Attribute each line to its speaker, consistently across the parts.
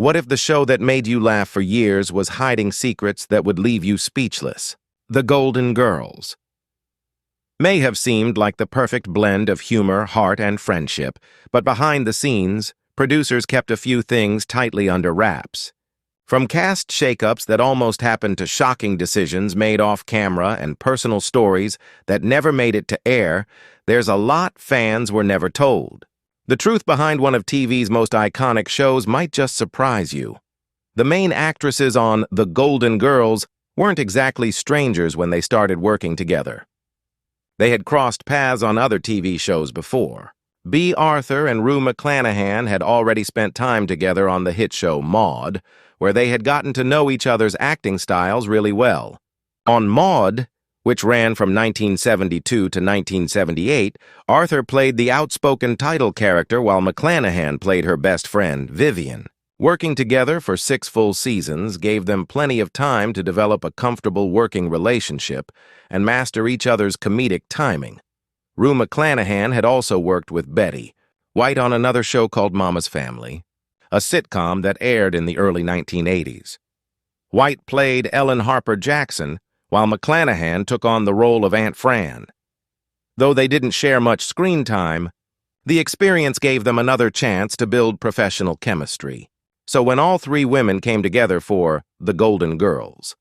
Speaker 1: What if the show that made you laugh for years was hiding secrets that would leave you speechless? The Golden Girls may have seemed like the perfect blend of humor, heart, and friendship, but behind the scenes, producers kept a few things tightly under wraps. From cast shakeups that almost happened to shocking decisions made off-camera and personal stories that never made it to air, there's a lot fans were never told. The truth behind one of TV's most iconic shows might just surprise you. The main actresses on The Golden Girls weren't exactly strangers when they started working together. They had crossed paths on other TV shows before. Bea Arthur and Rue McClanahan had already spent time together on the hit show Maude, where they had gotten to know each other's acting styles really well. On Maude, which ran from 1972 to 1978, Arthur played the outspoken title character while McClanahan played her best friend, Vivian. Working together for 6 full seasons gave them plenty of time to develop a comfortable working relationship and master each other's comedic timing. Rue McClanahan had also worked with Betty White on another show called Mama's Family, a sitcom that aired in the early 1980s. White played Ellen Harper Jackson, while McClanahan took on the role of Aunt Fran. Though they didn't share much screen time, the experience gave them another chance to build professional chemistry. So when all 3 women came together for The Golden Girls.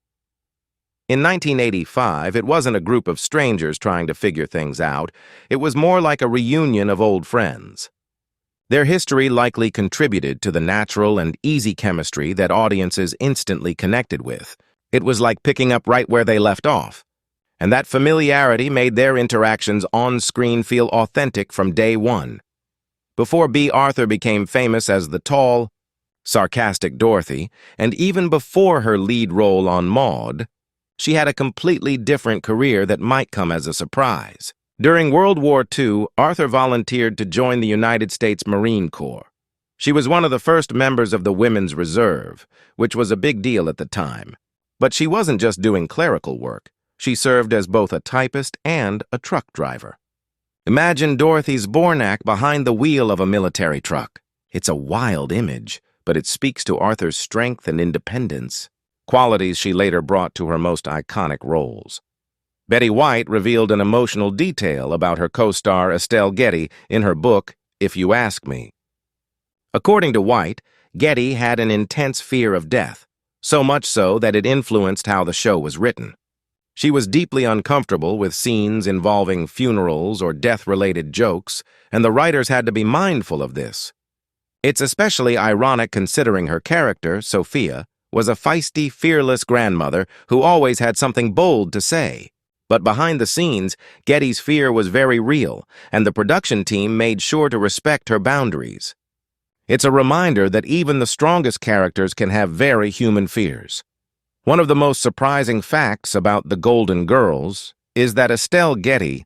Speaker 1: In 1985, it wasn't a group of strangers trying to figure things out. It was more like a reunion of old friends. Their history likely contributed to the natural and easy chemistry that audiences instantly connected with. It was like picking up right where they left off, and that familiarity made their interactions on-screen feel authentic from day one. Before Bea Arthur became famous as the tall, sarcastic Dorothy, and even before her lead role on Maude, she had a completely different career that might come as a surprise. During World War II, Arthur volunteered to join the United States Marine Corps. She was one of the first members of the Women's Reserve, which was a big deal at the time. But she wasn't just doing clerical work. She served as both a typist and a truck driver. Imagine Dorothy Zbornak behind the wheel of a military truck. It's a wild image, but it speaks to Arthur's strength and independence, qualities she later brought to her most iconic roles. Betty White revealed an emotional detail about her co-star Estelle Getty in her book, If You Ask Me. According to White, Getty had an intense fear of death, so much so that it influenced how the show was written. She was deeply uncomfortable with scenes involving funerals or death-related jokes, and the writers had to be mindful of this. It's especially ironic considering her character, Sophia, was a feisty, fearless grandmother who always had something bold to say. But behind the scenes, Getty's fear was very real, and the production team made sure to respect her boundaries. It's a reminder that even the strongest characters can have very human fears. One of the most surprising facts about The Golden Girls is that Estelle Getty,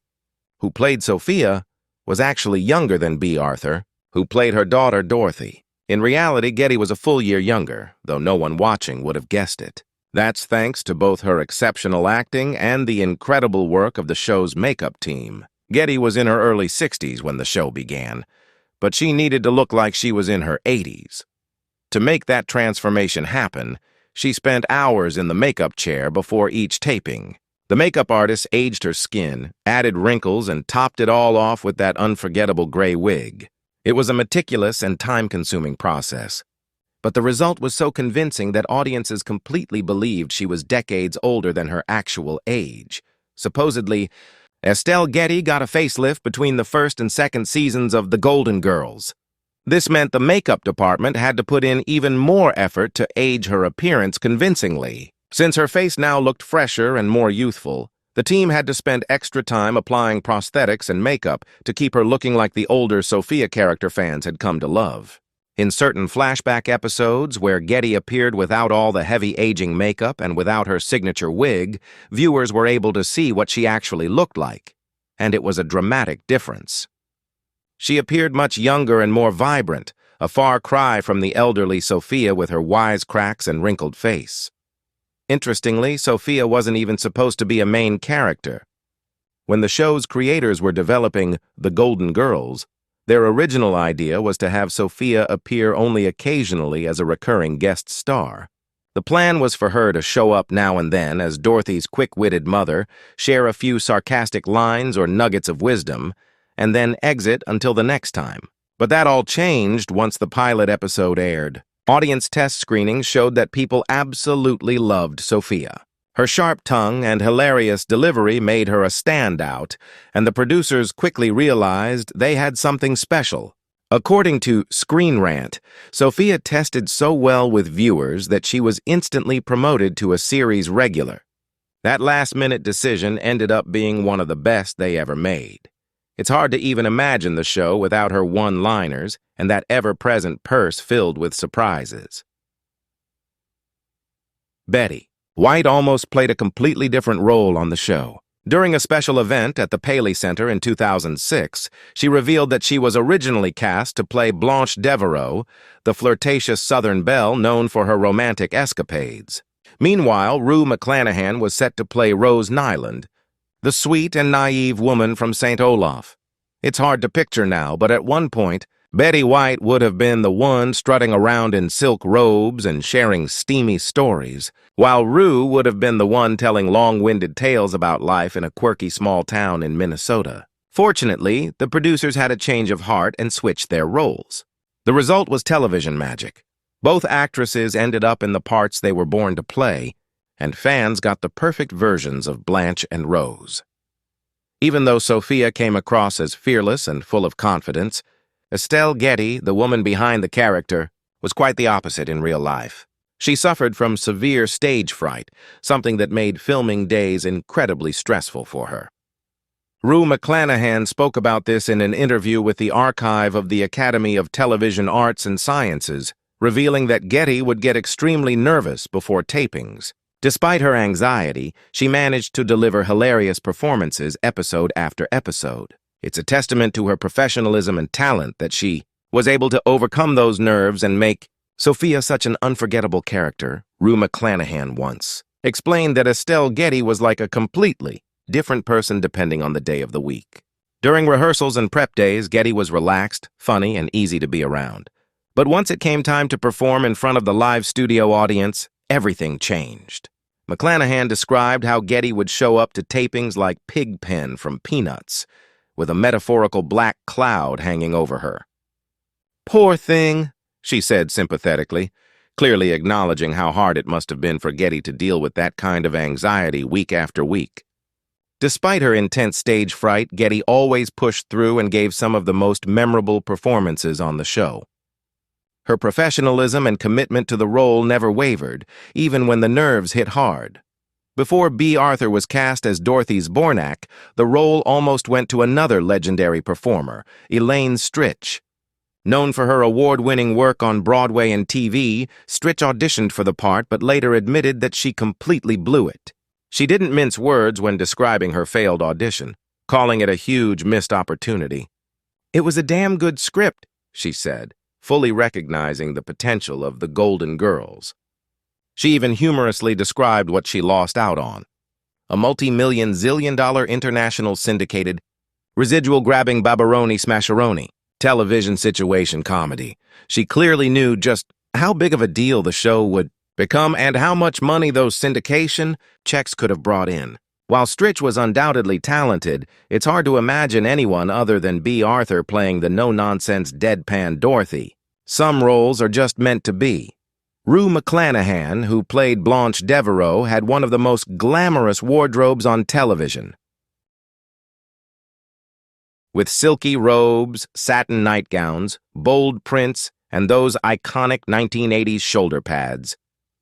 Speaker 1: who played Sophia, was actually younger than Bea Arthur, who played her daughter Dorothy. In reality, Getty was a full year younger, though no one watching would have guessed it. That's thanks to both her exceptional acting and the incredible work of the show's makeup team. Getty was in her early 60s when the show began, but she needed to look like she was in her 80s. To make that transformation happen, she spent hours in the makeup chair before each taping. The makeup artist aged her skin, added wrinkles, and topped it all off with that unforgettable gray wig. It was a meticulous and time-consuming process, but the result was so convincing that audiences completely believed she was decades older than her actual age. Supposedly, Estelle Getty got a facelift between the first and second seasons of The Golden Girls. This meant the makeup department had to put in even more effort to age her appearance convincingly. Since her face now looked fresher and more youthful, the team had to spend extra time applying prosthetics and makeup to keep her looking like the older Sophia character fans had come to love. In certain flashback episodes where Getty appeared without all the heavy aging makeup and without her signature wig, viewers were able to see what she actually looked like, and it was a dramatic difference. She appeared much younger and more vibrant, a far cry from the elderly Sophia with her wisecracks and wrinkled face. Interestingly, Sophia wasn't even supposed to be a main character. When the show's creators were developing The Golden Girls, Their original idea was to have Sophia appear only occasionally as a recurring guest star. The plan was for her to show up now and then as Dorothy's quick-witted mother, share a few sarcastic lines or nuggets of wisdom, and then exit until the next time. But that all changed once the pilot episode aired. Audience test screenings showed that people absolutely loved Sophia. Her sharp tongue and hilarious delivery made her a standout, and the producers quickly realized they had something special. According to Screen Rant, Sophia tested so well with viewers that she was instantly promoted to a series regular. That last-minute decision ended up being one of the best they ever made. It's hard to even imagine the show without her one-liners and that ever-present purse filled with surprises. Betty White almost played a completely different role on the show. During a special event at the Paley Center in 2006, she revealed that she was originally cast to play Blanche Devereaux, the flirtatious Southern belle known for her romantic escapades. Meanwhile, Rue McClanahan was set to play Rose Nyland, the sweet and naive woman from St. Olaf. It's hard to picture now, but at one point, Betty White would have been the one strutting around in silk robes and sharing steamy stories, while Rue would have been the one telling long-winded tales about life in a quirky small town in Minnesota. Fortunately, the producers had a change of heart and switched their roles. The result was television magic. Both actresses ended up in the parts they were born to play, and fans got the perfect versions of Blanche and Rose. Even though Sophia came across as fearless and full of confidence, Estelle Getty, the woman behind the character, was quite the opposite in real life. She suffered from severe stage fright, something that made filming days incredibly stressful for her. Rue McClanahan spoke about this in an interview with the archive of the Academy of Television Arts and Sciences, revealing that Getty would get extremely nervous before tapings. Despite her anxiety, she managed to deliver hilarious performances episode after episode. It's a testament to her professionalism and talent that she was able to overcome those nerves and make Sophia such an unforgettable character. Rue McClanahan once explained that Estelle Getty was like a completely different person depending on the day of the week. During rehearsals and prep days, Getty was relaxed, funny, and easy to be around. But once it came time to perform in front of the live studio audience, everything changed. McClanahan described how Getty would show up to tapings like Pigpen from Peanuts, with a metaphorical black cloud hanging over her. "Poor thing," she said sympathetically, clearly acknowledging how hard it must have been for Getty to deal with that kind of anxiety week after week. Despite her intense stage fright, Getty always pushed through and gave some of the most memorable performances on the show. Her professionalism and commitment to the role never wavered, even when the nerves hit hard. Before B. Arthur was cast as Dorothy's Bornak, the role almost went to another legendary performer, Elaine Stritch. Known for her award-winning work on Broadway and TV, Stritch auditioned for the part but later admitted that she completely blew it. She didn't mince words when describing her failed audition, calling it a huge missed opportunity. "It was a damn good script," she said, fully recognizing the potential of the Golden Girls. She even humorously described what she lost out on: a multi-million zillion-dollar international syndicated, residual-grabbing Babaroni Smasheroni television situation comedy. She clearly knew just how big of a deal the show would become and how much money those syndication checks could have brought in. While Stritch was undoubtedly talented, it's hard to imagine anyone other than B. Arthur playing the no-nonsense deadpan Dorothy. Some roles are just meant to be. Rue McClanahan, who played Blanche Devereaux, had one of the most glamorous wardrobes on television. With silky robes, satin nightgowns, bold prints, and those iconic 1980s shoulder pads,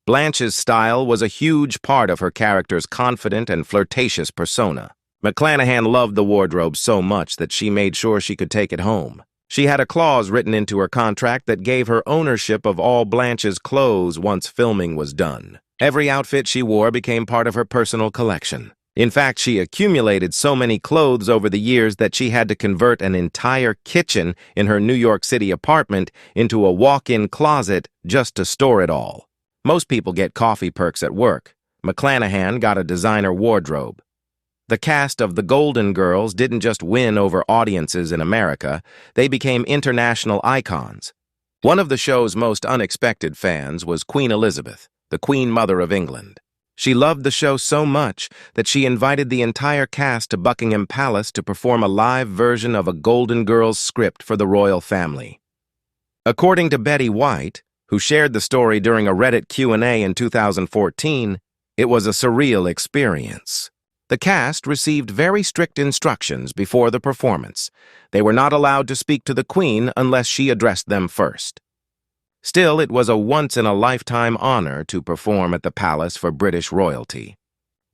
Speaker 1: Blanche's style was a huge part of her character's confident and flirtatious persona. McClanahan loved the wardrobe so much that she made sure she could take it home. She had a clause written into her contract that gave her ownership of all Blanche's clothes once filming was done. Every outfit she wore became part of her personal collection. In fact, she accumulated so many clothes over the years that she had to convert an entire kitchen in her New York City apartment into a walk-in closet just to store it all. Most people get coffee perks at work. McClanahan got a designer wardrobe. The cast of The Golden Girls didn't just win over audiences in America, they became international icons. One of the show's most unexpected fans was Queen Elizabeth, the Queen Mother of England. She loved the show so much that she invited the entire cast to Buckingham Palace to perform a live version of a Golden Girls script for the royal family. According to Betty White, who shared the story during a Reddit Q&A in 2014, it was a surreal experience. The cast received very strict instructions before the performance. They were not allowed to speak to the Queen unless she addressed them first. Still, it was a once-in-a-lifetime honor to perform at the palace for British royalty.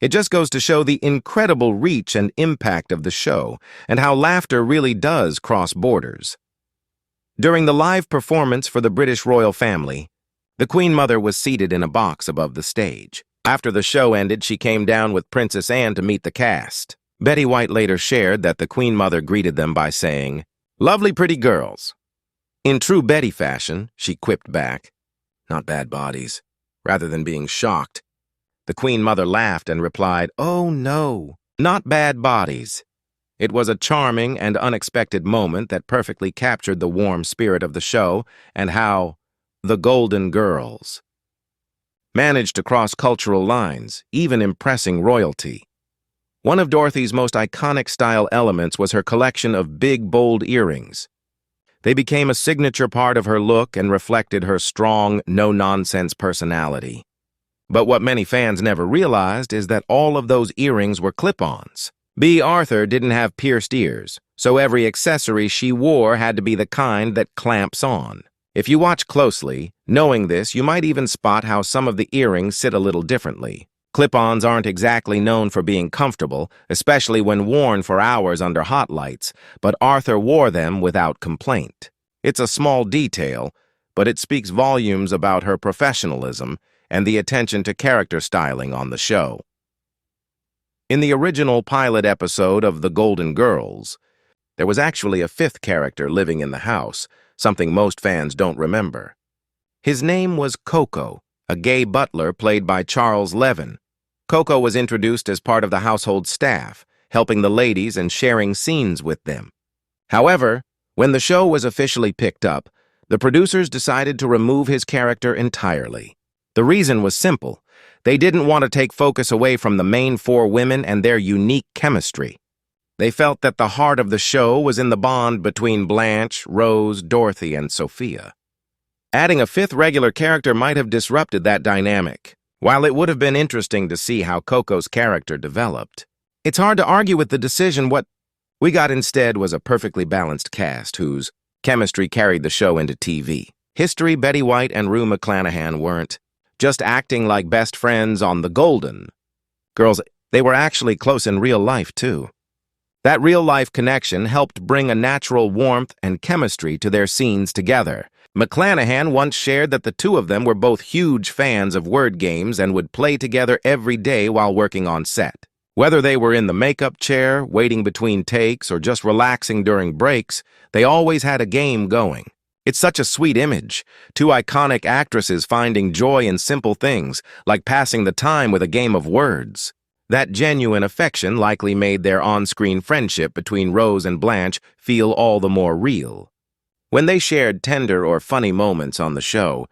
Speaker 1: It just goes to show the incredible reach and impact of the show and how laughter really does cross borders. During the live performance for the British royal family, the Queen Mother was seated in a box above the stage. After the show ended, she came down with Princess Anne to meet the cast. Betty White later shared that the Queen Mother greeted them by saying, "Lovely pretty girls." In true Betty fashion, she quipped back, "Not bad bodies," rather than being shocked. The Queen Mother laughed and replied, "Oh no, not bad bodies." It was a charming and unexpected moment that perfectly captured the warm spirit of the show and how the Golden Girls managed to cross cultural lines, even impressing royalty. One of Dorothy's most iconic style elements was her collection of big, bold earrings. They became a signature part of her look and reflected her strong, no-nonsense personality. But what many fans never realized is that all of those earrings were clip-ons. Bea Arthur didn't have pierced ears, so every accessory she wore had to be the kind that clamps on. If you watch closely, knowing this, you might even spot how some of the earrings sit a little differently. Clip-ons aren't exactly known for being comfortable, especially when worn for hours under hot lights, but Arthur wore them without complaint. It's a small detail, but it speaks volumes about her professionalism and the attention to character styling on the show. In the original pilot episode of The Golden Girls, there was actually a fifth character living in the house, something most fans don't remember. His name was Coco, a gay butler played by Charles Levin. Coco was introduced as part of the household staff, helping the ladies and sharing scenes with them. However, when the show was officially picked up, the producers decided to remove his character entirely. The reason was simple. They didn't want to take focus away from the main four women and their unique chemistry. They felt that the heart of the show was in the bond between Blanche, Rose, Dorothy, and Sophia. Adding a fifth regular character might have disrupted that dynamic. While it would have been interesting to see how Coco's character developed, it's hard to argue with the decision. What we got instead was a perfectly balanced cast whose chemistry carried the show into TV. History, Betty White and Rue McClanahan weren't just acting like best friends on The Golden Girls. They were actually close in real life, too. That real-life connection helped bring a natural warmth and chemistry to their scenes together. McClanahan once shared that the two of them were both huge fans of word games and would play together every day while working on set. Whether they were in the makeup chair, waiting between takes, or just relaxing during breaks, they always had a game going. It's such a sweet image, two iconic actresses finding joy in simple things, like passing the time with a game of words. That genuine affection likely made their on-screen friendship between Rose and Blanche feel all the more real. When they shared tender or funny moments on the show,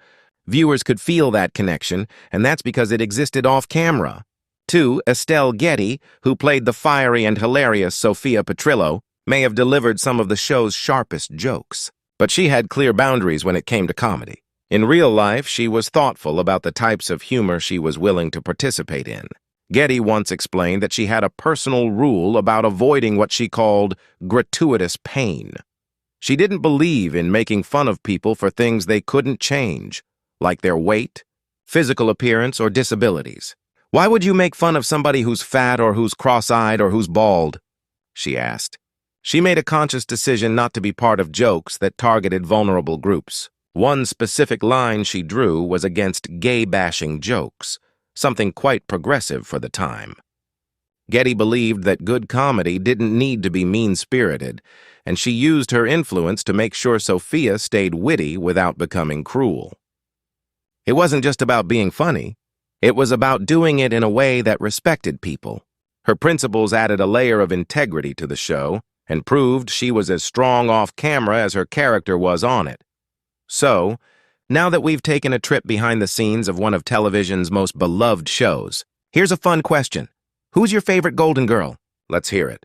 Speaker 1: viewers could feel that connection, and that's because it existed off-camera. 2. Estelle Getty, who played the fiery and hilarious Sophia Petrillo, may have delivered some of the show's sharpest jokes. But she had clear boundaries when it came to comedy. In real life, she was thoughtful about the types of humor she was willing to participate in. Getty once explained that she had a personal rule about avoiding what she called gratuitous pain. She didn't believe in making fun of people for things they couldn't change, like their weight, physical appearance, or disabilities. "Why would you make fun of somebody who's fat or who's cross-eyed or who's bald?" she asked. She made a conscious decision not to be part of jokes that targeted vulnerable groups. One specific line she drew was against gay-bashing jokes, something quite progressive for the time. Getty believed that good comedy didn't need to be mean-spirited, and she used her influence to make sure Sophia stayed witty without becoming cruel. It wasn't just about being funny. It was about doing it in a way that respected people. Her principles added a layer of integrity to the show and proved she was as strong off camera as her character was on it. So, now that we've taken a trip behind the scenes of one of television's most beloved shows, here's a fun question. Who's your favorite Golden Girl? Let's hear it.